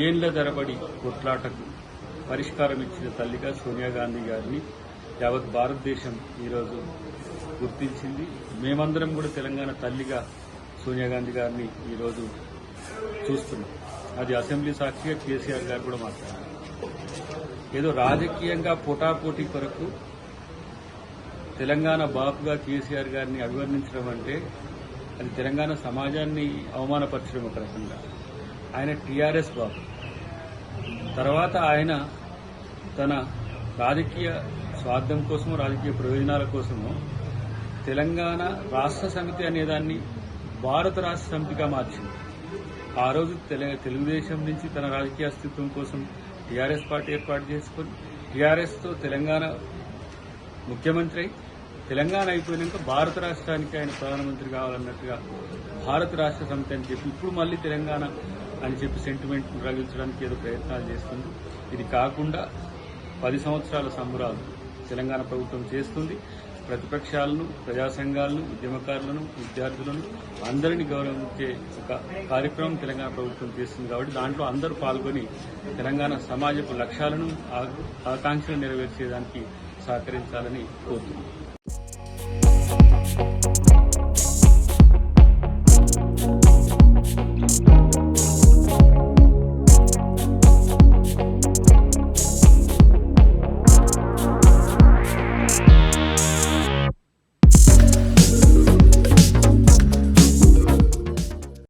ఏండ్ల తరబడి కొట్లాటకు పరిష్కారం ఇచ్చిన తల్లిగా సోనియా గాంధీ గారిని యావత్ భారతదేశం ఈరోజు గుర్తించింది. మేమందరం కూడా తెలంగాణ తల్లిగా సోనియా గాంధీ గారిని ఈరోజు చూస్తున్నాం. అది అసెంబ్లీ సాక్షిగా కేసీఆర్ గారు కూడా మాట్లాడారు. ఏదో రాజకీయంగా పోటాపోటీ కొరకు తెలంగాణ బాపుగా కేసీఆర్ గారిని అభివర్ణించడం అంటే అది తెలంగాణ సమాజాన్ని అవమానపరచడం ఒక రకంగా. ఆయన టీఆర్ఎస్ బాబు, తర్వాత ఆయన తన రాజకీయ స్వార్థం కోసమో రాజకీయ ప్రయోజనాల కోసమో తెలంగాణ రాష్ట్ర సమితి అనేదాన్ని భారత రాష్ట్ర సమితిగా మార్చింది. ఆ రోజు తెలుగుదేశం నుంచి తన రాజకీయ అస్తిత్వం కోసం టీఆర్ఎస్ పార్టీ ఏర్పాటు చేసుకుని టీఆర్ఎస్తో తెలంగాణ ముఖ్యమంత్రి తెలంగాణ అయిపోయినాక భారత రాష్ట్రానికి ఆయన ప్రధానమంత్రి కావాలన్నట్టుగా భారత రాష్ట్ర సమితి అని చెప్పి ఇప్పుడు మళ్లీ తెలంగాణ అని చెప్పి సెంటిమెంట్ రగిల్చడానికి ఏదో ప్రయత్నాలు చేస్తుంది. ఇది కాకుండా 10 సంవత్సరాల సంబరాలు తెలంగాణ ప్రభుత్వం చేస్తుంది. ప్రతిపక్షాలను, ప్రజా సంఘాలను, ఉద్యమకారులను, విద్యార్థులను అందరినీ గౌరవించే ఒక కార్యక్రమం తెలంగాణ ప్రభుత్వం చేస్తుంది. కాబట్టి దాంట్లో అందరూ పాల్గొని తెలంగాణ సమాజపు లక్ష్యాలను, ఆకాంక్షలు నెరవేర్చేదానికి సహకరించాలని కోరుతున్నాం.